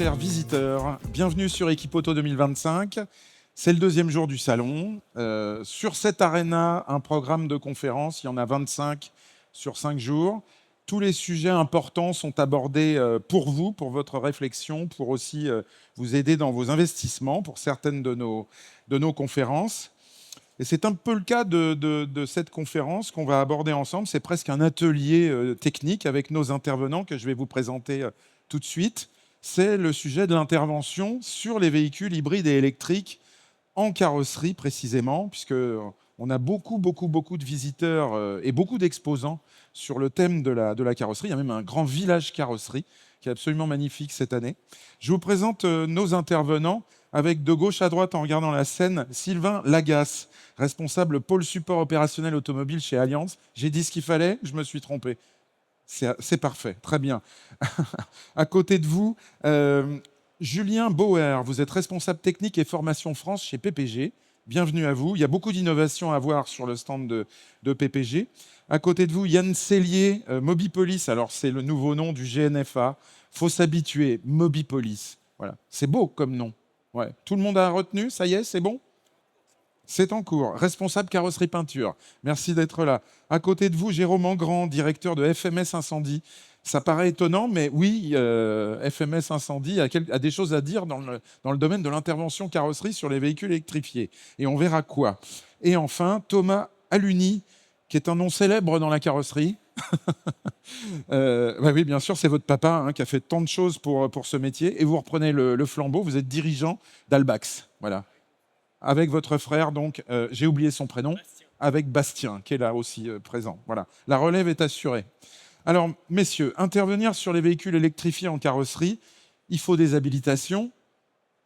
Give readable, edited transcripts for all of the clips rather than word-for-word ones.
chers visiteurs. Bienvenue sur Equipoto 2025. C'est le deuxième jour du salon. Sur cette arena, un programme de conférences, il y en a 25 sur 5 jours. Tous les sujets importants sont abordés pour vous, pour votre réflexion, pour aussi vous aider dans vos investissements, pour certaines de nos conférences. Et c'est un peu le cas de cette conférence qu'on va aborder ensemble. C'est presque un atelier technique avec nos intervenants que je vais vous présenter tout de suite. C'est le sujet de l'intervention sur les véhicules hybrides et électriques en carrosserie précisément, puisqu'on a beaucoup de visiteurs et beaucoup d'exposants sur le thème de la carrosserie. Il y a même un grand village carrosserie qui est absolument magnifique cette année. Je vous présente nos intervenants avec de gauche à droite, en regardant la scène, Sylvain Lagasse, responsable pôle support opérationnel automobile chez Allianz. J'ai dit ce qu'il fallait, je me suis trompé. C'est parfait, très bien. À côté de vous, Julien Bauer, vous êtes responsable technique et formation France chez PPG. Bienvenue à vous. Il y a beaucoup d'innovations à voir sur le stand de PPG. À côté de vous, Yann Cellier, Mobipolis. Alors, c'est le nouveau nom du GNFA. Faut s'habituer, Mobipolis. Voilà. C'est beau comme nom. Ouais. Tout le monde a retenu, ça y est, c'est bon ? C'est en cours. Responsable carrosserie peinture. Merci d'être là. À côté de vous, Jérôme Engrand, directeur de FMS Incendie. Ça paraît étonnant, mais oui, FMS Incendie a des choses à dire dans le domaine de l'intervention carrosserie sur les véhicules électrifiés. Et on verra quoi. Et enfin, Thomas Aluni, qui est un nom célèbre dans la carrosserie. Oui, bien sûr, c'est votre papa qui a fait tant de choses pour ce métier. Et vous reprenez le flambeau, vous êtes dirigeant d'Albax. Voilà. Avec votre frère, donc, j'ai oublié son prénom, Bastien. Avec Bastien, qui est là aussi présent. Voilà. La relève est assurée. Alors, messieurs, intervenir sur les véhicules électrifiés en carrosserie, il faut des habilitations,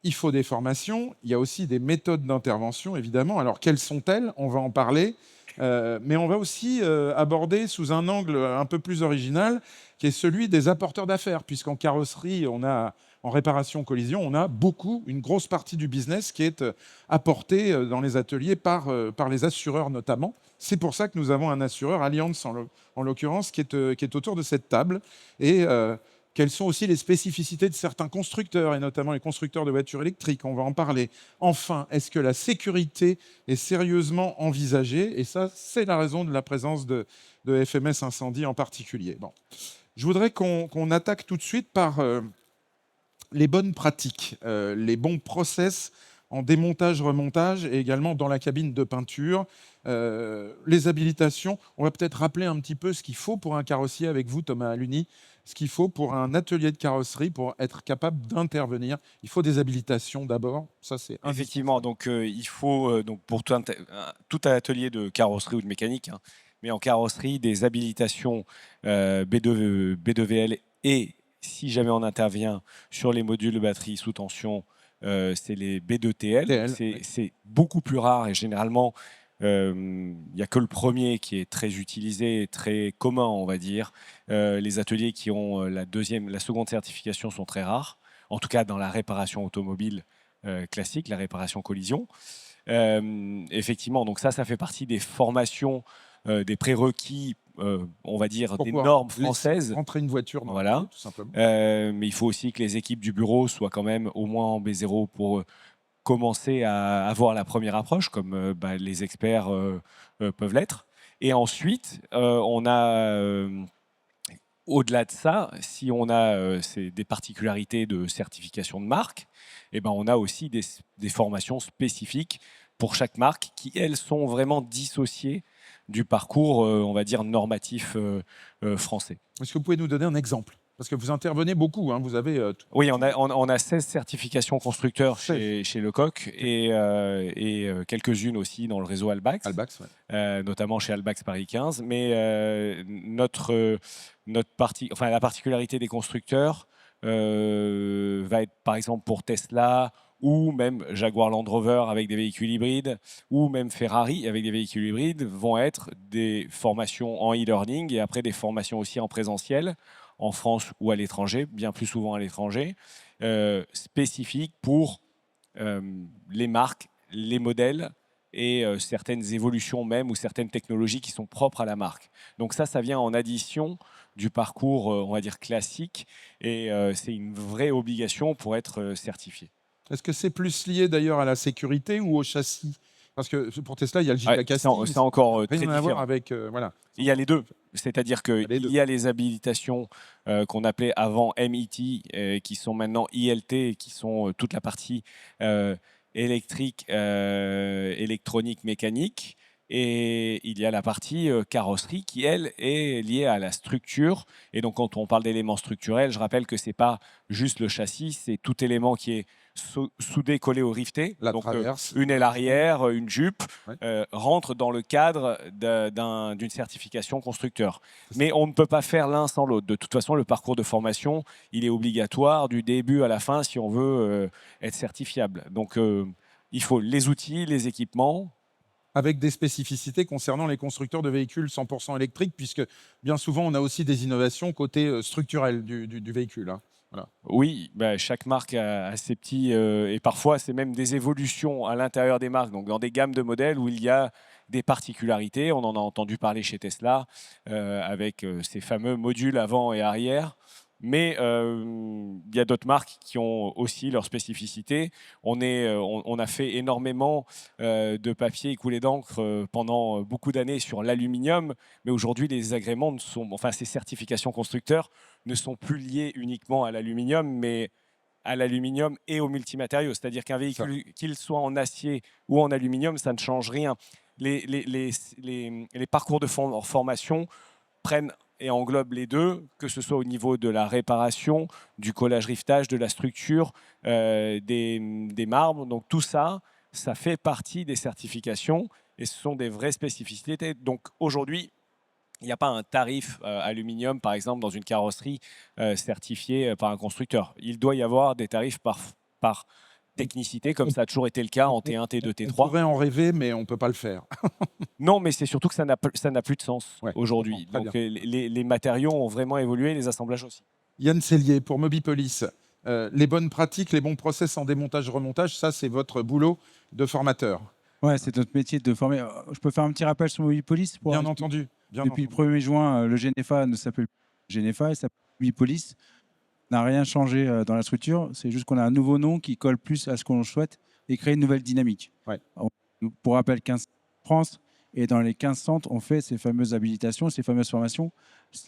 il faut des formations, il y a aussi des méthodes d'intervention, évidemment. Alors, quelles sont-elles ? On va en parler. Mais on va aussi aborder sous un angle un peu plus original, qui est celui des apporteurs d'affaires, puisqu'en carrosserie, en réparation collision, on a une grosse partie du business qui est apportée dans les ateliers par les assureurs notamment. C'est pour ça que nous avons un assureur, Allianz en l'occurrence, qui est autour de cette table. Et quelles sont aussi les spécificités de certains constructeurs, et notamment les constructeurs de voitures électriques, on va en parler. Enfin, est-ce que la sécurité est sérieusement envisagée ? Et ça, c'est la raison de la présence de FMS Incendie en particulier. Bon. Je voudrais qu'on attaque tout de suite par les bonnes pratiques, les bons process en démontage, remontage et également dans la cabine de peinture. Les habilitations, on va peut-être rappeler un petit peu ce qu'il faut pour un carrossier avec vous, Thomas Aluni, ce qu'il faut pour un atelier de carrosserie pour être capable d'intervenir. Il faut des habilitations d'abord, ça c'est effectivement. Donc il faut donc pour tout atelier de carrosserie ou de mécanique, mais en carrosserie, des habilitations B2VL et si jamais on intervient sur les modules de batterie sous tension, c'est les B2TL. C'est beaucoup plus rare et généralement, il n'y a que le premier qui est très utilisé, très commun, on va dire. Les ateliers qui ont la seconde certification sont très rares, en tout cas dans la réparation automobile classique, la réparation collision. Effectivement, donc ça fait partie des formations, des prérequis, on va dire, des normes françaises. Rentrer une voiture dans voilà. tout simplement. Mais il faut aussi que les équipes du bureau soient quand même au moins en B0 pour commencer à avoir la première approche, comme les experts peuvent l'être. Et ensuite, on a, au-delà de ça, si on a des particularités de certification de marque, on a aussi des formations spécifiques pour chaque marque qui, elles, sont vraiment dissociées du parcours, on va dire, normatif français. Est-ce que vous pouvez nous donner un exemple ? Parce que vous intervenez beaucoup, vous avez... Oui, on a 16 certifications constructeurs chez Lecoq et quelques-unes aussi dans le réseau Albax, notamment chez Albax Paris 15. Mais la particularité des constructeurs va être par exemple pour Tesla ou même Jaguar Land Rover avec des véhicules hybrides ou même Ferrari avec des véhicules hybrides vont être des formations en e-learning et après des formations aussi en présentiel en France ou à l'étranger, bien plus souvent à l'étranger, spécifiques pour les marques, les modèles et certaines évolutions même ou certaines technologies qui sont propres à la marque. Donc ça vient en addition du parcours, on va dire, classique. Et c'est une vraie obligation pour être certifié. Est-ce que c'est plus lié d'ailleurs à la sécurité ou au châssis? Parce que pour Tesla, il y a le Ouais, gigacasting. c'est encore très Rien à voir différent. avec. Voilà. Il y a les deux. C'est-à-dire qu'il les deux. y a les habilitations qu'on appelait avant MET, qui sont maintenant ILT, qui sont toute la partie électrique, électronique, mécanique. Et il y a la partie carrosserie qui, elle, est liée à la structure. Et donc, quand on parle d'éléments structurels, je rappelle que ce n'est pas juste le châssis, c'est tout élément qui est soudé, collé au rifté. La donc, traverse. une aile arrière, une jupe, Ouais. rentre dans le cadre d'une certification constructeur. Mais on ne peut pas faire l'un sans l'autre. De toute façon, le parcours de formation, il est obligatoire du début à la fin si on veut être certifiable. Donc, il faut les outils, les équipements. Avec des spécificités concernant les constructeurs de véhicules 100% électriques, puisque bien souvent, on a aussi des innovations côté structurel du véhicule. Hein. Voilà. Oui, chaque marque a ses petits... et parfois, c'est même des évolutions à l'intérieur des marques, donc dans des gammes de modèles où il y a des particularités. On en a entendu parler chez Tesla, avec ces fameux modules avant et arrière. Mais il y a d'autres marques qui ont aussi leurs spécificités. On a fait énormément de papier et coulé d'encre pendant beaucoup d'années sur l'aluminium, mais aujourd'hui, les agréments ces certifications constructeurs ne sont plus liées uniquement à l'aluminium, mais à l'aluminium et aux multimatériaux. C'est-à-dire qu'un véhicule, qu'il soit en acier ou en aluminium, ça ne change rien. Les parcours de formation prennent et englobent les deux, que ce soit au niveau de la réparation, du collage-riftage, de la structure, des marbres. Donc tout ça, ça fait partie des certifications et ce sont des vraies spécificités. Donc aujourd'hui, il n'y a pas un tarif aluminium, par exemple, dans une carrosserie certifiée par un constructeur. Il doit y avoir des tarifs par technicité, comme ça a toujours été le cas en T1, T2, T3. On pourrait en rêver, mais on ne peut pas le faire. Non, mais c'est surtout que ça n'a plus de sens aujourd'hui. Donc les matériaux ont vraiment évolué, les assemblages aussi. Yann Sellier, pour Mobipolis, les bonnes pratiques, les bons process en démontage-remontage, ça c'est votre boulot de formateur. Ouais, c'est notre métier de former. Je peux faire un petit rappel sur Mobipolis Bien entendu. Depuis le 1er juin, le GENEFA ne s'appelle plus GENEFA, il s'appelle Mobipolis. N'a rien changé dans la structure, c'est juste qu'on a un nouveau nom qui colle plus à ce qu'on souhaite et créer une nouvelle dynamique. Ouais. Pour rappel, 15 France, et dans les 15 centres, on fait ces fameuses habilitations, ces fameuses formations.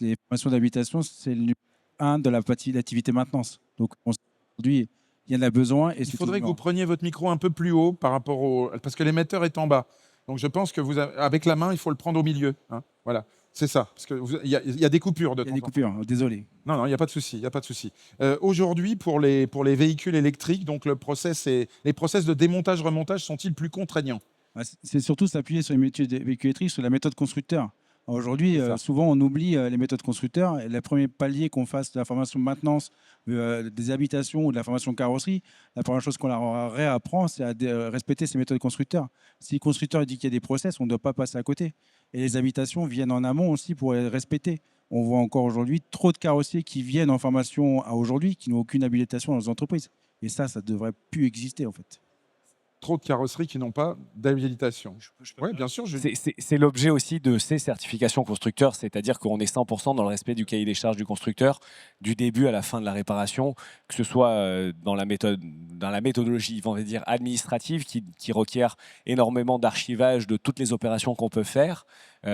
Les formations d'habilitation, c'est le numéro 1 de la partie d'activité maintenance. Donc aujourd'hui, il y en a besoin. Et il faudrait que vous preniez votre micro un peu plus haut par rapport au... Parce que l'émetteur est en bas. Donc je pense que vous avez... avec la main, il faut le prendre au milieu. Hein. Voilà. C'est ça, parce qu'il y a des coupures de temps en temps. Il y a des coupures, désolé. Non, il n'y a pas de souci, il y a pas de souci. Aujourd'hui, pour les véhicules électriques, donc les process de démontage-remontage sont-ils plus contraignants? C'est surtout s'appuyer sur les métiers des véhicules électriques, sur la méthode constructeur. Aujourd'hui, souvent, on oublie les méthodes constructeurs. Et le premier palier qu'on fasse de la formation de maintenance des habitations ou de la formation de carrosserie, la première chose qu'on leur réapprend, c'est à respecter ces méthodes constructeurs. Si le constructeur dit qu'il y a des process, on ne doit pas passer à côté. Et les habitations viennent en amont aussi pour les respecter. On voit encore aujourd'hui trop de carrossiers qui viennent en formation aujourd'hui, qui n'ont aucune habilitation dans les entreprises. Et ça ne devrait plus exister en fait. Trop de carrosseries qui n'ont pas d'habilitation. Oui, bien sûr. C'est l'objet aussi de ces certifications constructeurs, c'est-à-dire qu'on est 100% dans le respect du cahier des charges du constructeur, du début à la fin de la réparation, que ce soit dans la méthodologie, on va dire, administrative, qui requiert énormément d'archivage de toutes les opérations qu'on peut faire,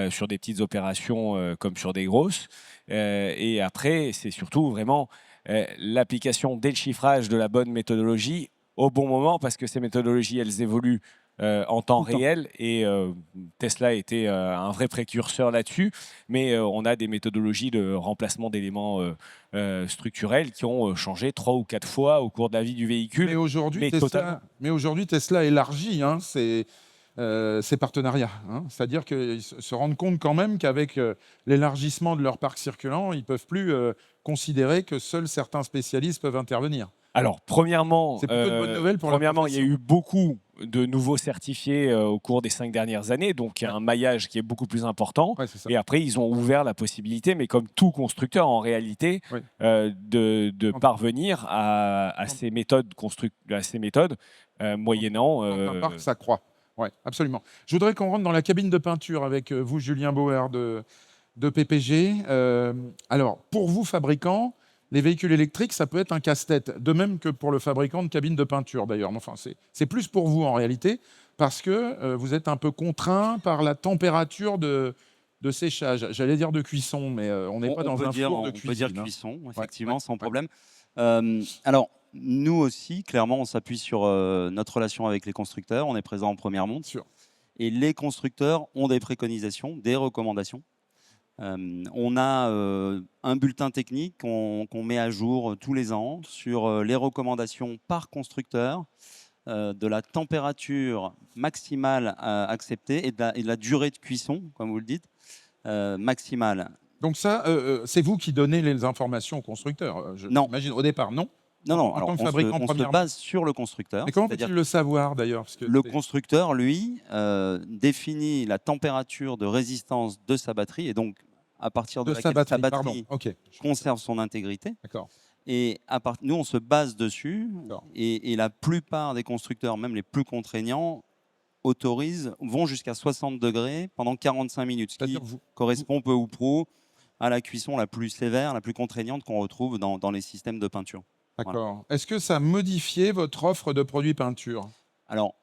sur des petites opérations comme sur des grosses. Et après, c'est surtout vraiment l'application dès le chiffrage de la bonne méthodologie au bon moment, parce que ces méthodologies, elles évoluent en temps réel, et Tesla était un vrai précurseur là-dessus, mais on a des méthodologies de remplacement d'éléments structurels qui ont changé 3 ou 4 fois au cours de la vie du véhicule. Mais aujourd'hui, Tesla élargit ses partenariats. Hein. C'est-à-dire qu'ils se rendent compte quand même qu'avec l'élargissement de leur parc circulant, ils ne peuvent plus considérer que seuls certains spécialistes peuvent intervenir. Alors, premièrement, c'est plutôt une bonne nouvelle pour il y a eu beaucoup de nouveaux certifiés au cours des 5 dernières années, donc il y a un maillage qui est beaucoup plus important. Ouais, et après, ils ont ouvert la possibilité, mais comme tout constructeur en réalité, de parvenir à ces méthodes, moyennant... un parc s'accroît. Oui, absolument. Je voudrais qu'on rentre dans la cabine de peinture avec vous, Julien Bauer, de de PPG. Alors, pour vous, fabricants, les véhicules électriques, ça peut être un casse-tête. De même que pour le fabricant de cabines de peinture, d'ailleurs. Enfin, c'est plus pour vous, en réalité, parce que vous êtes un peu contraint par la température de séchage. J'allais dire de cuisson, mais on n'est pas dans un four de cuisine. On peut dire cuisson, effectivement, sans problème. Alors, nous aussi, clairement, on s'appuie sur notre relation avec les constructeurs. On est présent en première monte. Sûr. Et les constructeurs ont des préconisations, des recommandations. On a un bulletin technique qu'on met à jour tous les ans sur les recommandations par constructeur, de la température maximale acceptée et de la durée de cuisson, comme vous le dites, maximale. Donc ça, c'est vous qui donnez les informations au constructeur, j'imagine, au départ, non? Non, alors on se base sur le constructeur. Mais comment peut-il le savoir, d'ailleurs? Le constructeur, lui, définit la température de résistance de sa batterie, et donc à partir de laquelle sa batterie conserve son intégrité. D'accord. Et nous, on se base dessus, et la plupart des constructeurs, même les plus contraignants, vont jusqu'à 60 degrés pendant 45 minutes, ce qui correspond peu ou prou à la cuisson la plus sévère, la plus contraignante qu'on retrouve dans les systèmes de peinture. D'accord. Voilà. Est-ce que ça a modifié votre offre de produits peinture? Alors,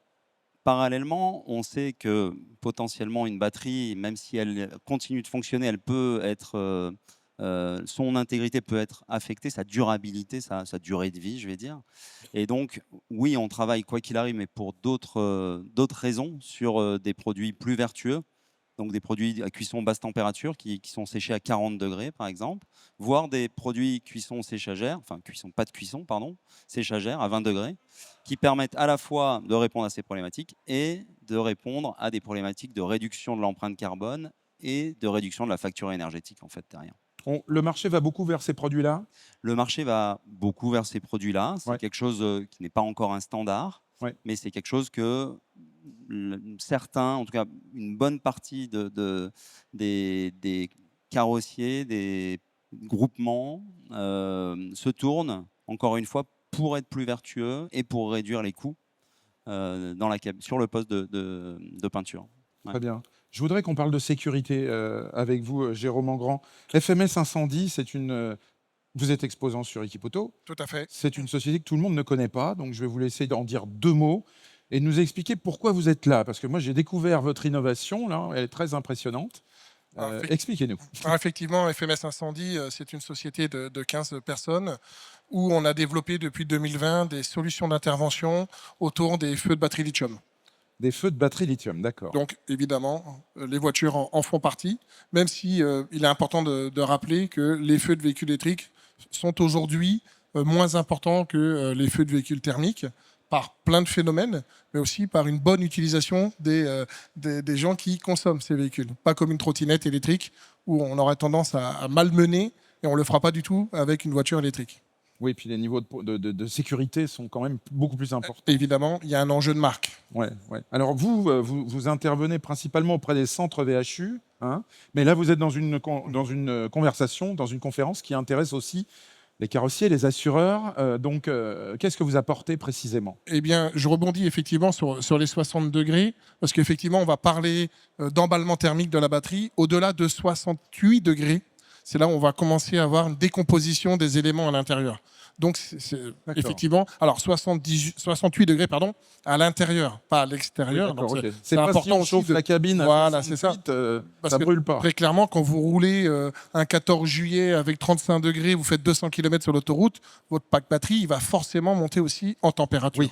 parallèlement, on sait que potentiellement une batterie, même si elle continue de fonctionner, elle peut être, son intégrité peut être affectée, sa durabilité, sa durée de vie, je vais dire. Et donc, oui, on travaille quoi qu'il arrive, mais pour d'autres raisons, sur des produits plus vertueux. Donc des produits à cuisson basse température qui sont séchés à 40 degrés, par exemple, voire des produits cuisson séchagère, enfin pas de cuisson, pardon, séchagère à 20 degrés, qui permettent à la fois de répondre à ces problématiques et de répondre à des problématiques de réduction de l'empreinte carbone et de réduction de la facture énergétique, en fait, derrière. Le marché va beaucoup vers ces produits-là? Le marché va beaucoup vers ces produits-là. C'est quelque chose qui n'est pas encore un standard, mais c'est quelque chose que certains, en tout cas une bonne partie des carrossiers, des groupements se tournent, encore une fois, pour être plus vertueux et pour réduire les coûts sur le poste de peinture. Très bien. Je voudrais qu'on parle de sécurité avec vous, Jérôme Engrand. FMS Incendie, vous êtes exposant sur Equipoto. Tout à fait. C'est une société que tout le monde ne connaît pas, donc je vais vous laisser en dire 2 mots et nous expliquer pourquoi vous êtes là. Parce que moi, j'ai découvert votre innovation, là, elle est très impressionnante. Expliquez-nous. Effectivement, FMS Incendie, c'est une société de 15 personnes où on a développé depuis 2020 des solutions d'intervention autour des feux de batterie lithium. Des feux de batterie lithium, d'accord. Donc, évidemment, les voitures en font partie, même si il est important de rappeler que les feux de véhicules électriques sont aujourd'hui moins importants que les feux de véhicules thermiques, par plein de phénomènes, mais aussi par une bonne utilisation des gens qui consomment ces véhicules. Pas comme une trottinette électrique où on aurait tendance à malmener, et on ne le fera pas du tout avec une voiture électrique. Oui, puis les niveaux de sécurité sont quand même beaucoup plus importants. Évidemment, il y a un enjeu de marque. Ouais. Alors vous intervenez principalement auprès des centres VHU, hein, mais là vous êtes dans une conversation, dans une conférence qui intéresse aussi les carrossiers, les assureurs. Donc, qu'est-ce que vous apportez précisément? Eh bien, je rebondis effectivement sur les 60 degrés, parce qu'effectivement, on va parler d'emballement thermique de la batterie. Au-delà de 68 degrés, c'est là où on va commencer à avoir une décomposition des éléments à l'intérieur. Donc, effectivement, alors 68 degrés, pardon, à l'intérieur, pas à l'extérieur. Oui, c'est important si on chauffe la cabine voilà, à 68, ça ne brûle pas. Très clairement, quand vous roulez un 14 juillet avec 35 degrés, vous faites 200 km sur l'autoroute, votre pack batterie il va forcément monter aussi en température. Oui.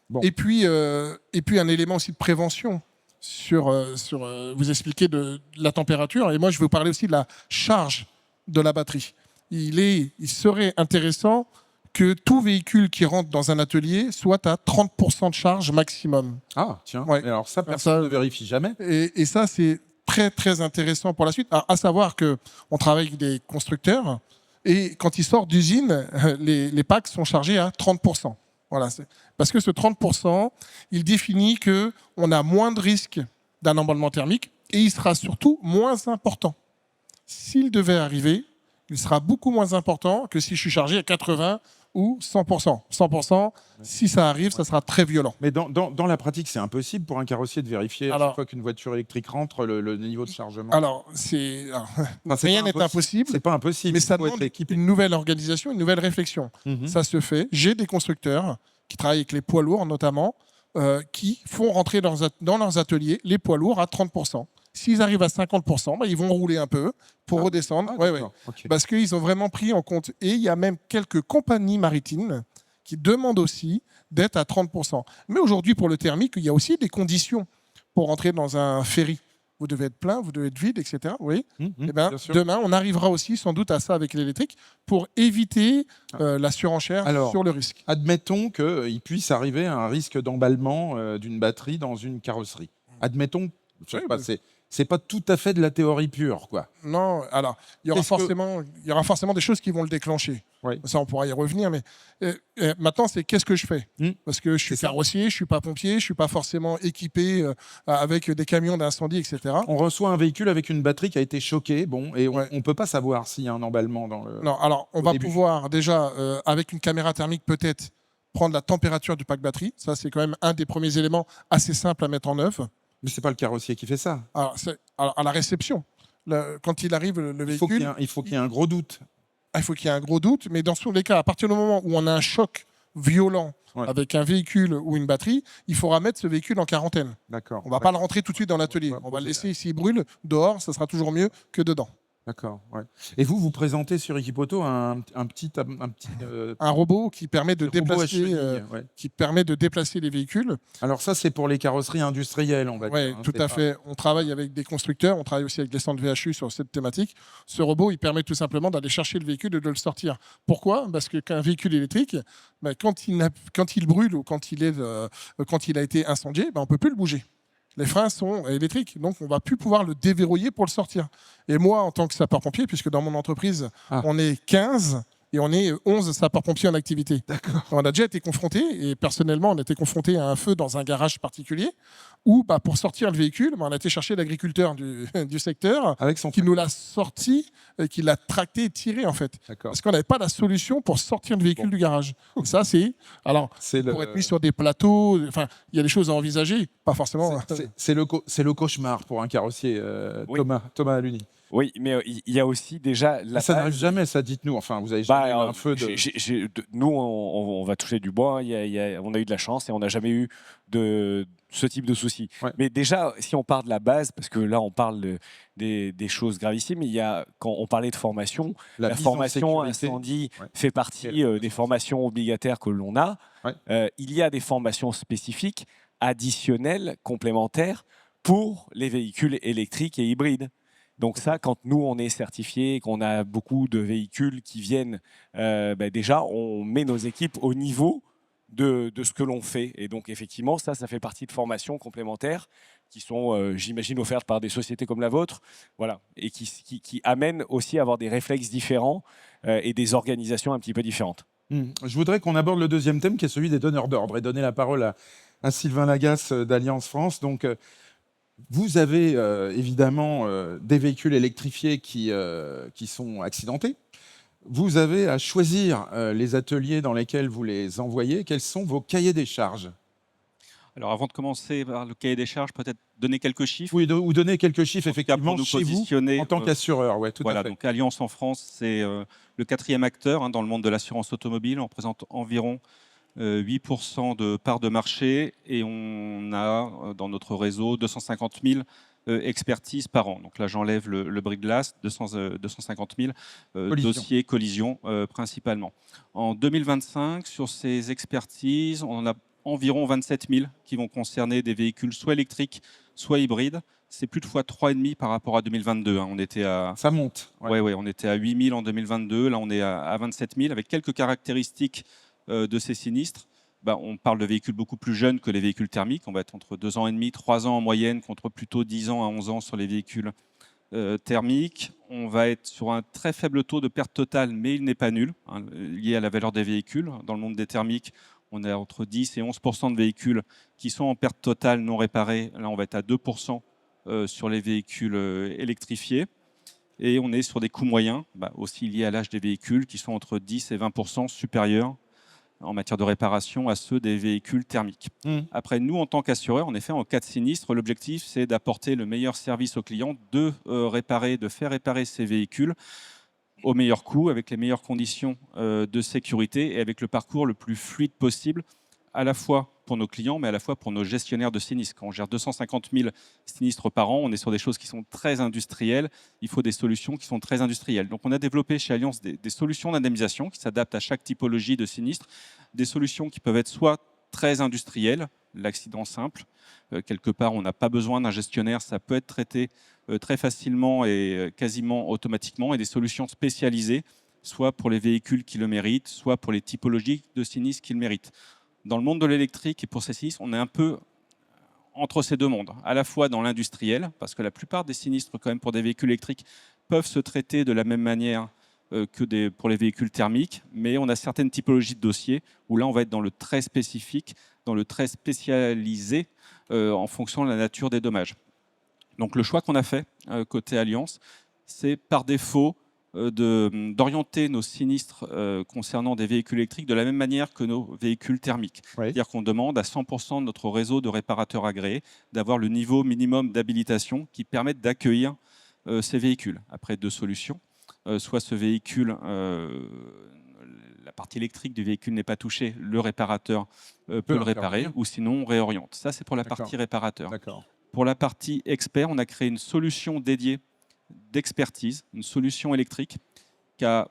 Bon. Et puis un élément aussi de prévention. Vous expliquez de la température, et moi je vais vous parler aussi de la charge de la batterie. Il serait intéressant que tout véhicule qui rentre dans un atelier soit à 30% de charge maximum. Ah, tiens, alors ça, personne ne vérifie jamais. Et ça, c'est très, très intéressant pour la suite. Alors, à savoir qu'on travaille avec des constructeurs, et quand ils sortent d'usine, les packs sont chargés à 30%. Voilà, parce que ce 30%, il définit qu'on a moins de risque d'un emballement thermique, et il sera surtout moins important. S'il devait arriver, il sera beaucoup moins important que si je suis chargé à 80 ou 100%. 100%, si ça arrive, ça sera très violent. Mais dans la pratique, c'est impossible pour un carrossier de vérifier à chaque fois qu'une voiture électrique rentre le niveau de chargement. Rien n'est impossible. C'est pas impossible. Mais ça demande une nouvelle organisation, une nouvelle réflexion. Ça se fait. J'ai des constructeurs qui travaillent avec les poids lourds notamment, qui font rentrer dans leurs ateliers les poids lourds à 30%. S'ils arrivent à 50%, ils vont rouler un peu pour redescendre. Okay. Parce qu'ils ont vraiment pris en compte. Et il y a même quelques compagnies maritimes qui demandent aussi d'être à 30%. Mais aujourd'hui, pour le thermique, il y a aussi des conditions pour rentrer dans un ferry. Vous devez être plein, vous devez être vide, etc. Oui. Demain, on arrivera aussi sans doute à ça avec l'électrique pour éviter la surenchère sur le risque. Admettons qu'il puisse arriver à un risque d'emballement d'une batterie dans une carrosserie. Admettons, je sais pas, c'est pas tout à fait de la théorie pure, quoi. Non, alors il y aura forcément des choses qui vont le déclencher. Ça, on pourra y revenir, mais maintenant, c'est qu'est-ce que je fais ? Parce que je suis carrossier, je suis pas pompier, je suis pas forcément équipé avec des camions d'incendie, etc. On reçoit un véhicule avec une batterie qui a été choquée, et on peut pas savoir s'il y a un emballement dans le. Non, alors on va pouvoir déjà avec une caméra thermique peut-être prendre la température du pack batterie. Ça, c'est quand même un des premiers éléments assez simples à mettre en œuvre. Mais c'est pas le carrossier qui fait ça. Alors, à la réception, quand il arrive le véhicule, il faut qu'il y ait un gros doute. Il faut qu'il y ait un gros doute, mais dans tous les cas, à partir du moment où on a un choc violent avec un véhicule ou une batterie, il faudra mettre ce véhicule en quarantaine. D'accord. On ne va pas le rentrer tout de suite dans l'atelier. On va le laisser, s'il brûle, dehors, ça sera toujours mieux que dedans. D'accord. Et vous présentez sur Equipoto un robot qui permet de déplacer les véhicules. Alors ça, c'est pour les carrosseries industrielles, on va dire. Oui, tout à fait. On travaille avec des constructeurs, on travaille aussi avec des centres VHU sur cette thématique. Ce robot, il permet tout simplement d'aller chercher le véhicule et de le sortir. Pourquoi ? Parce qu'un véhicule électrique, quand il brûle ou quand il a été incendié, on ne peut plus le bouger. Les freins sont électriques, donc on ne va plus pouvoir le déverrouiller pour le sortir. Et moi, en tant que sapeur-pompier, puisque dans mon entreprise, on est 15 et on est 11 sapeurs-pompiers en activité. On a déjà été confrontés, et personnellement, on a été confrontés à un feu dans un garage particulier, où pour sortir le véhicule, on a été chercher l'agriculteur du secteur, qui nous l'a sorti, qui l'a tracté et tiré, en fait. Parce qu'on n'avait pas la solution pour sortir le véhicule du garage. Ça, pour être mis sur des plateaux, il y a des choses à envisager, pas forcément... C'est le cauchemar pour un carrossier, Thomas Aluni. Oui, mais il y a aussi déjà... Ça n'arrive jamais, ça, dites-nous. Enfin, vous avez jamais eu un feu de... Nous, on va toucher du bois. On a eu de la chance et on n'a jamais eu de ce type de soucis. Mais déjà, si on part de la base, parce que là, on parle des choses gravissimes, mais quand on parlait de formation, la formation incendie fait partie des formations obligataires que l'on a. Il y a des formations spécifiques, additionnelles, complémentaires, pour les véhicules électriques et hybrides. Donc ça, quand nous, on est certifié, qu'on a beaucoup de véhicules qui viennent, déjà, on met nos équipes au niveau de ce que l'on fait. Et donc, effectivement, ça fait partie de formations complémentaires qui sont, j'imagine, offertes par des sociétés comme la vôtre, voilà, et qui amènent aussi à avoir des réflexes différents et des organisations un petit peu différentes. Je voudrais qu'on aborde le deuxième thème, qui est celui des donneurs d'ordre, et donner la parole à Sylvain Lagasse d'Alliance France. Donc, vous avez évidemment des véhicules électrifiés qui sont accidentés. Vous avez à choisir les ateliers dans lesquels vous les envoyez. Quels sont vos cahiers des charges ? Alors, avant de commencer par le cahier des charges, peut-être donner quelques chiffres. Oui, ou donner quelques chiffres, effectivement, chez vous, en tant qu'assureur. Ouais, tout à fait. Donc Alliance en France, c'est le 4e acteur dans le monde de l'assurance automobile. On représente environ 8% de part de marché et on a dans notre réseau 250 000 expertises par an. Donc là, j'enlève le bris de glace, 250 000 dossiers collision principalement. En 2025, sur ces expertises, on en a environ 27 000 qui vont concerner des véhicules soit électriques, soit hybrides. C'est plus de fois 3,5 par rapport à 2022. On était à... Ça monte. Ouais, on était à 8 000 en 2022. Là, on est à 27 000 avec quelques caractéristiques de ces sinistres. On parle de véhicules beaucoup plus jeunes que les véhicules thermiques. On va être entre 2 ans et demi, 3 ans en moyenne, contre plutôt 10 ans à 11 ans sur les véhicules thermiques. On va être sur un très faible taux de perte totale, mais il n'est pas nul, lié à la valeur des véhicules. Dans le monde des thermiques, on est entre 10 et 11% de véhicules qui sont en perte totale non réparée. Là, on va être à 2% sur les véhicules électrifiés. Et on est sur des coûts moyens, aussi liés à l'âge des véhicules, qui sont entre 10 et 20% supérieurs en matière de réparation à ceux des véhicules thermiques. Après, nous, en tant qu'assureur, en effet, en cas de sinistre, l'objectif, c'est d'apporter le meilleur service aux clients, de faire réparer ces véhicules au meilleur coût, avec les meilleures conditions de sécurité et avec le parcours le plus fluide possible, à la fois pour nos clients, mais à la fois pour nos gestionnaires de sinistres. Quand on gère 250 000 sinistres par an, on est sur des choses qui sont très industrielles. Il faut des solutions qui sont très industrielles. Donc on a développé chez Allianz des solutions d'indemnisation qui s'adaptent à chaque typologie de sinistre, des solutions qui peuvent être soit très industrielles, l'accident simple, quelque part on n'a pas besoin d'un gestionnaire, ça peut être traité très facilement et quasiment automatiquement, et des solutions spécialisées, soit pour les véhicules qui le méritent, soit pour les typologies de sinistres qui le méritent. Dans le monde de l'électrique et pour ces sinistres, on est un peu entre ces deux mondes, à la fois dans l'industriel, parce que la plupart des sinistres quand même pour des véhicules électriques peuvent se traiter de la même manière que pour les véhicules thermiques, mais on a certaines typologies de dossiers où là on va être dans le très spécifique, dans le très spécialisé en fonction de la nature des dommages. Donc le choix qu'on a fait côté Allianz, c'est par défaut d'orienter nos sinistres concernant des véhicules électriques de la même manière que nos véhicules thermiques. Oui. C'est-à-dire qu'on demande à 100% de notre réseau de réparateurs agréés d'avoir le niveau minimum d'habilitation qui permette d'accueillir ces véhicules. Après, deux solutions. Soit ce véhicule, la partie électrique du véhicule n'est pas touchée, le réparateur peut le réparer, ou sinon on réoriente. Ça, c'est pour la partie réparateur. Pour la partie expert, on a créé une solution dédiée d'expertise, une solution électrique qui a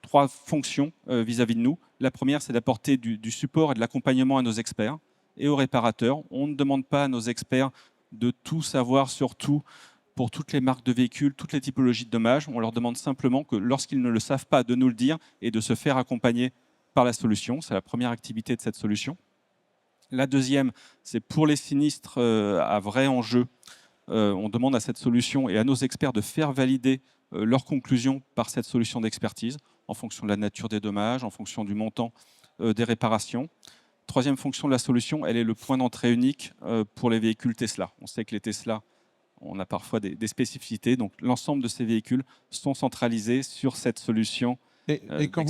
3 fonctions vis-à-vis de nous. La première, c'est d'apporter du support et de l'accompagnement à nos experts et aux réparateurs. On ne demande pas à nos experts de tout savoir sur tout pour toutes les marques de véhicules, toutes les typologies de dommages. On leur demande simplement que lorsqu'ils ne le savent pas, de nous le dire et de se faire accompagner par la solution. C'est la première activité de cette solution. La deuxième, c'est pour les sinistres à vrai enjeu. On demande à cette solution et à nos experts de faire valider leurs conclusions par cette solution d'expertise en fonction de la nature des dommages, en fonction du montant des réparations. Troisième fonction de la solution, elle est le point d'entrée unique pour les véhicules Tesla. On sait que les Tesla, on a parfois des spécificités, donc l'ensemble de ces véhicules sont centralisés sur cette solution. Et quand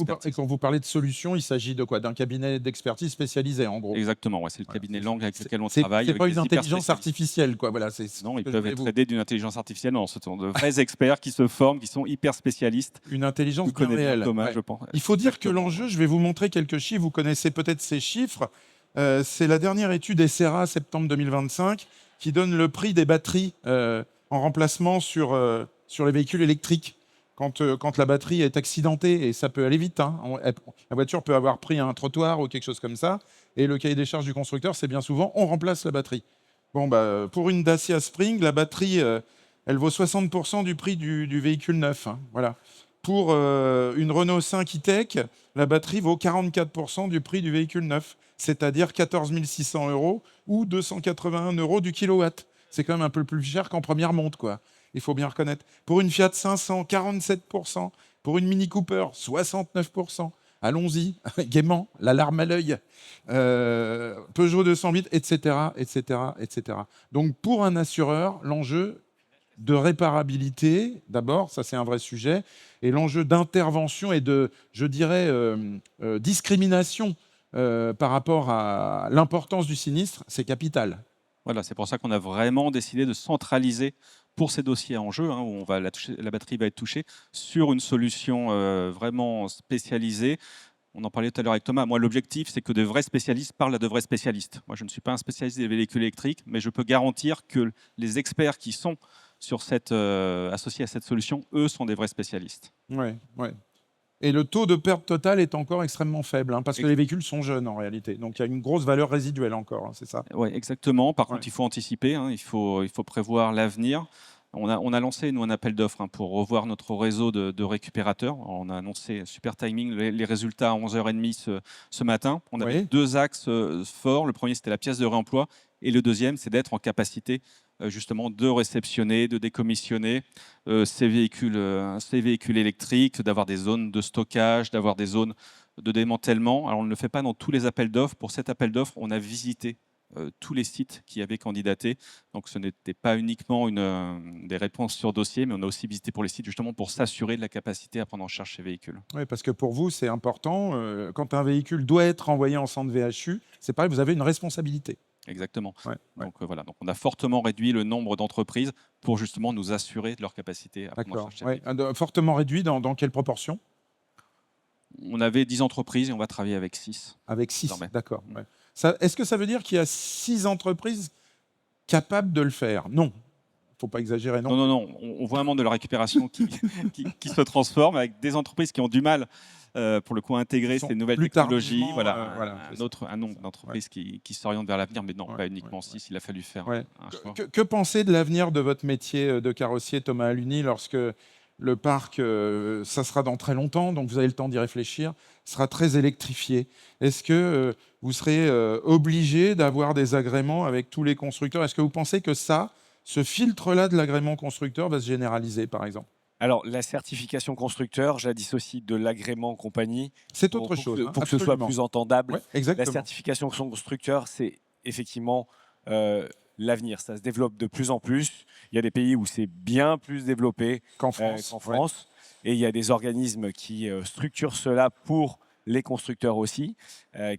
vous parlez de solution, il s'agit de quoi? D'un cabinet d'expertise spécialisé, en gros? Exactement, ouais, c'est le cabinet Lang avec lequel on travaille. C'est pas une intelligence artificielle, quoi. Voilà, non, ils peuvent être aidés d'une intelligence artificielle. Non, ce sont de vrais experts qui se forment, qui sont hyper spécialistes. Une intelligence bien réelle. Thomas, je pense. Il faut dire que l'enjeu, je vais vous montrer quelques chiffres, vous connaissez peut-être ces chiffres. C'est la dernière étude ESERA, septembre 2025, qui donne le prix des batteries en remplacement sur les véhicules électriques. Quand la batterie est accidentée, et ça peut aller vite, hein, la voiture peut avoir pris un trottoir ou quelque chose comme ça, et le cahier des charges du constructeur, c'est bien souvent, on remplace la batterie. Bon, pour une Dacia Spring, la batterie, elle vaut 60% du prix du véhicule neuf. Hein, voilà. Pour une Renault 5 E-Tech, la batterie vaut 44% du prix du véhicule neuf, c'est-à-dire 14 600 € ou 281 € du kilowatt. C'est quand même un peu plus cher qu'en première monte, quoi. Il faut bien reconnaître. Pour une Fiat 500, 47%. Pour une Mini Cooper, 69%. Allons-y, gaiement, la larme à l'œil. Peugeot 208, etc., etc., etc. Donc, pour un assureur, l'enjeu de réparabilité, d'abord, ça c'est un vrai sujet, et l'enjeu d'intervention et de, je dirais, discrimination par rapport à l'importance du sinistre, c'est capital. Voilà, c'est pour ça qu'on a vraiment décidé de centraliser pour ces dossiers en jeu, hein, où la batterie va être touchée, sur une solution vraiment spécialisée. On en parlait tout à l'heure avec Thomas. Moi, l'objectif, c'est que de vrais spécialistes parlent à de vrais spécialistes. Moi, je ne suis pas un spécialiste des véhicules électriques, mais je peux garantir que les experts qui sont associés à cette solution, eux, sont des vrais spécialistes. Ouais. Et le taux de perte totale est encore extrêmement faible, hein, parce que les véhicules sont jeunes en réalité. Donc il y a une grosse valeur résiduelle encore, hein, c'est ça? Oui, exactement. Par contre, il faut anticiper, hein, il faut prévoir l'avenir. On a lancé, nous, un appel d'offres pour revoir notre réseau de récupérateurs. On a annoncé, super timing, les résultats à 11h30 ce matin. On avait 2 axes forts. Le premier, c'était la pièce de réemploi. Et le deuxième, c'est d'être en capacité justement de réceptionner, de décommissionner ces véhicules électriques, d'avoir des zones de stockage, d'avoir des zones de démantèlement. Alors on ne le fait pas dans tous les appels d'offres. Pour cet appel d'offres, on a visité tous les sites qui avaient candidaté. Donc ce n'était pas uniquement des réponses sur dossier, mais on a aussi visité pour les sites justement pour s'assurer de la capacité à prendre en charge ces véhicules. Oui, parce que pour vous, c'est important. Quand un véhicule doit être envoyé en centre VHU, c'est pareil, vous avez une responsabilité. Exactement. Ouais, ouais. Donc voilà, donc on a fortement réduit le nombre d'entreprises pour justement nous assurer de leur capacité à prendre en D'accord. charge ces Ouais. véhicules. Fortement réduit dans quelle proportion? On avait 10 entreprises et on va travailler avec 6. Avec 6, Désormais. d'accord. Ouais. Est-ce que ça veut dire qu'il y a 6 entreprises capables de le faire? Non. Il ne faut pas exagérer, non? Non. On voit un monde de la récupération qui se transforme avec des entreprises qui ont du mal, pour le coup, à intégrer ces nouvelles technologies. Un nombre d'entreprises qui s'orientent vers l'avenir, mais non, pas uniquement 6. Il a fallu faire un choix. Que pensez de l'avenir de votre métier de carrossier, Thomas Aluni, lorsque le parc, ça sera dans très longtemps, donc vous avez le temps d'y réfléchir, sera très électrifié. Est-ce que vous serez obligé d'avoir des agréments avec tous les constructeurs? Est-ce que vous pensez que ce filtre-là de l'agrément constructeur va se généraliser, par exemple? Alors, la certification constructeur, je la dissocie de l'agrément compagnie. C'est autre chose. Pour que ce soit plus entendable. Ouais, exactement. La certification constructeur, c'est effectivement l'avenir. Ça se développe de plus en plus. Il y a des pays où c'est bien plus développé qu'en France. Et il y a des organismes qui structurent cela pour les constructeurs aussi,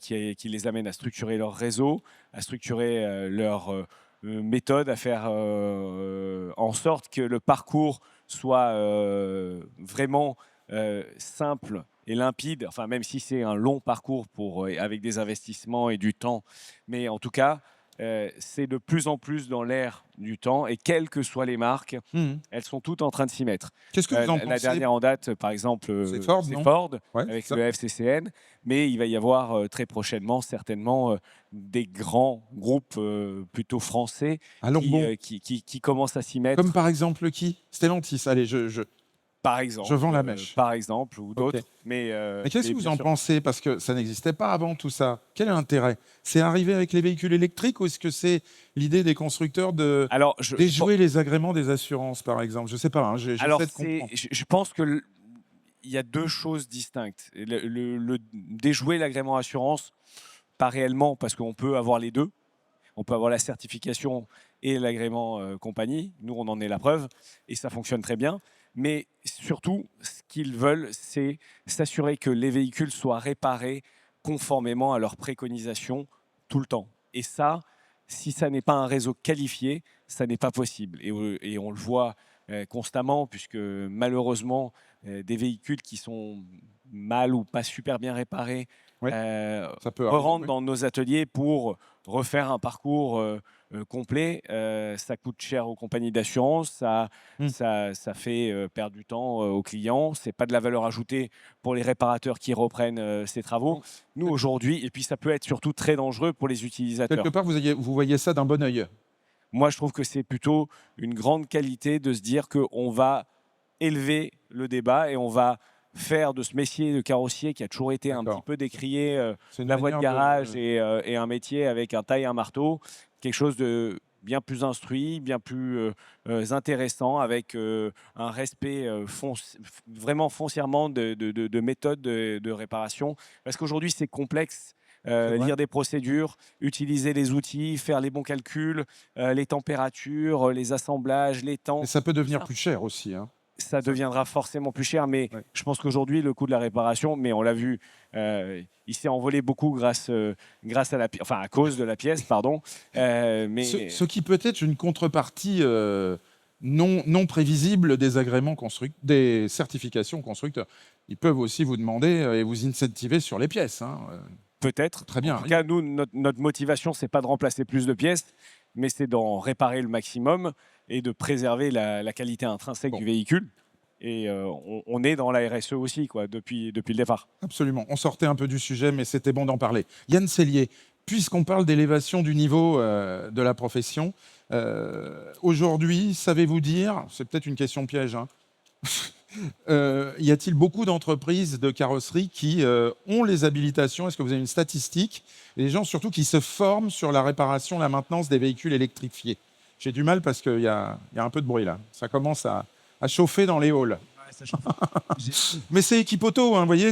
qui les amènent à structurer leur réseau, à structurer leur méthode, à faire en sorte que le parcours soit vraiment simple et limpide, enfin même si c'est un long parcours avec des investissements et du temps, mais en tout cas c'est de plus en plus dans l'air du temps et quelles que soient les marques, elles sont toutes en train de s'y mettre. Qu'est-ce que vous en pensez? La dernière en date, par exemple, c'est Ford, avec le FCCN, mais il va y avoir très prochainement certainement des grands groupes plutôt français qui commencent à s'y mettre. Comme par exemple qui? Stellantis, allez, par exemple, je vends la mèche. Par exemple, ou d'autres. Mais qu'est-ce que vous en pensez? Parce que ça n'existait pas avant tout ça. Quel est l'intérêt? C'est arrivé avec les véhicules électriques ou est-ce que c'est l'idée des constructeurs de déjouer les agréments des assurances, par exemple? Je ne sais pas. Hein, alors, je pense qu'il y a deux choses distinctes. Le déjouer l'agrément assurance, pas réellement, parce qu'on peut avoir les deux. On peut avoir la certification et l'agrément compagnie. Nous, on en est la preuve et ça fonctionne très bien. Mais surtout, ce qu'ils veulent, c'est s'assurer que les véhicules soient réparés conformément à leurs préconisations tout le temps. Et ça, si ça n'est pas un réseau qualifié, ça n'est pas possible. Et on le voit constamment, puisque malheureusement, des véhicules qui sont mal ou pas super bien réparés rentrent dans nos ateliers pour refaire un parcours complet. Ça coûte cher aux compagnies d'assurance, ça fait perdre du temps aux clients, c'est pas de la valeur ajoutée pour les réparateurs qui reprennent ces travaux. Nous aujourd'hui, et puis ça peut être surtout très dangereux pour les utilisateurs. Quelque part, vous voyez ça d'un bon œil? Moi, je trouve que c'est plutôt une grande qualité de se dire qu'on va élever le débat et on va faire de ce métier de carrossier qui a toujours été un petit peu décrié, la voie de garage et un métier avec un taille et un marteau, quelque chose de bien plus instruit, bien plus intéressant, avec un respect vraiment foncièrement de méthodes de réparation. Parce qu'aujourd'hui, c'est complexe. Lire des procédures, utiliser les outils, faire les bons calculs, les températures, les assemblages, les temps. Et ça peut devenir plus cher aussi. Hein. Ça deviendra forcément plus cher, mais je pense qu'aujourd'hui, le coût de la réparation, mais on l'a vu, il s'est envolé beaucoup grâce à cause de la pièce, pardon. Ce qui peut être une contrepartie non prévisible des agréments des certifications constructeurs. Ils peuvent aussi vous demander et vous incentiver sur les pièces. Hein. Peut-être. Très bien. En tout cas, nous, notre motivation, c'est pas de remplacer plus de pièces, mais c'est d'en réparer le maximum et de préserver la qualité intrinsèque du véhicule. Et on est dans la RSE aussi, depuis le départ. Absolument. On sortait un peu du sujet, mais c'était bon d'en parler. Yann Sellier, puisqu'on parle d'élévation du niveau de la profession, aujourd'hui, savez-vous dire, c'est peut-être une question piège, hein, y a-t-il beaucoup d'entreprises de carrosserie qui ont les habilitations? Est-ce que vous avez une statistique? Et les gens surtout qui se forment sur la réparation, la maintenance des véhicules électrifiés. J'ai du mal parce qu'il y a un peu de bruit là. Ça commence à chauffer dans les halls. Ouais, ça chauffe. Mais c'est Equipoto, hein, vous voyez,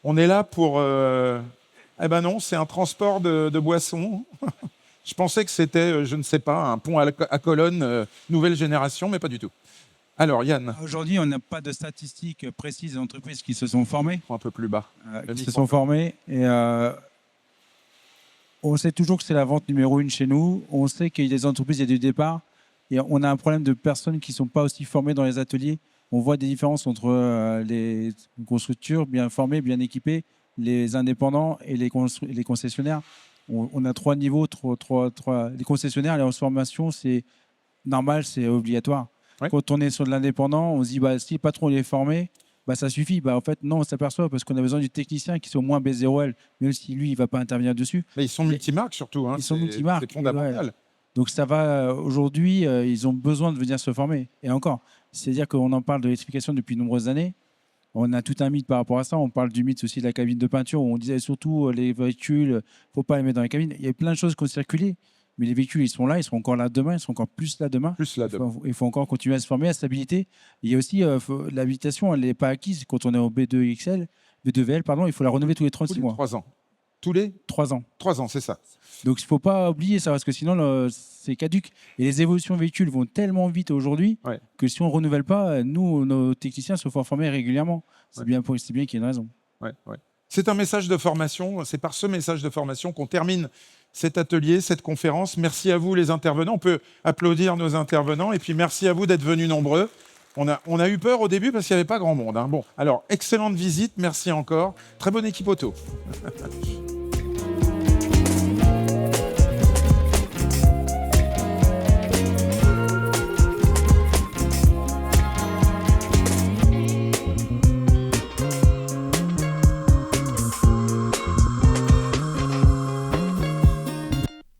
on est là pour... Eh ben non, c'est un transport de boissons. Je pensais que c'était, je ne sais pas, un pont à colonnes nouvelle génération, mais pas du tout. Alors, Yann. Aujourd'hui, on n'a pas de statistiques précises des entreprises qui se sont formées. Un peu plus bas. Qui se sont formées. Et on sait toujours que c'est la vente numéro 1 chez nous. On sait qu'il y a des entreprises, il y a du départ. Et on a un problème de personnes qui ne sont pas aussi formées dans les ateliers. On voit des différences entre les grosses structures bien formées, bien équipées, les indépendants et les concessionnaires. On a 3 niveaux. Les concessionnaires, les formations, c'est normal, c'est obligatoire. Ouais. Quand on est sur de l'indépendant, on se dit si le patron est formé, ça suffit. En fait, non, on s'aperçoit parce qu'on a besoin du technicien qui soit au moins B0L, même si lui, il ne va pas intervenir dessus. Mais ils sont multimarques surtout. Hein. Ils sont multimarques. C'est fondamental. Ouais. Donc ça va, aujourd'hui, ils ont besoin de venir se former. Et encore, c'est-à-dire qu'on en parle de l'électrification depuis de nombreuses années. On a tout un mythe par rapport à ça. On parle du mythe aussi de la cabine de peinture, où on disait surtout les véhicules, il ne faut pas les mettre dans les cabines. Il y a plein de choses qui ont circulé. Mais les véhicules, ils sont là, ils seront encore là demain, ils seront encore plus là demain. Il faut encore continuer à se former, à stabilité. Il y a aussi l'habitation, elle n'est pas acquise. Quand on est au B2XL, B2VL, pardon, il faut la renouveler tous les 36 mois. 3 ans. Tous les 3 ans. 3 ans, c'est ça. Donc il ne faut pas oublier ça, parce que sinon, c'est caduque. Et les évolutions véhicules vont tellement vite aujourd'hui que si on ne renouvelle pas, nous, nos techniciens se font former régulièrement. C'est bien qu'il y ait une raison. C'est un message de formation. C'est par ce message de formation qu'on termine cet atelier, cette conférence. Merci à vous les intervenants. On peut applaudir nos intervenants. Et puis merci à vous d'être venus nombreux. On a eu peur au début parce qu'il n'y avait pas grand monde. Hein. Bon, alors, excellente visite. Merci encore. Très bonne équipe auto.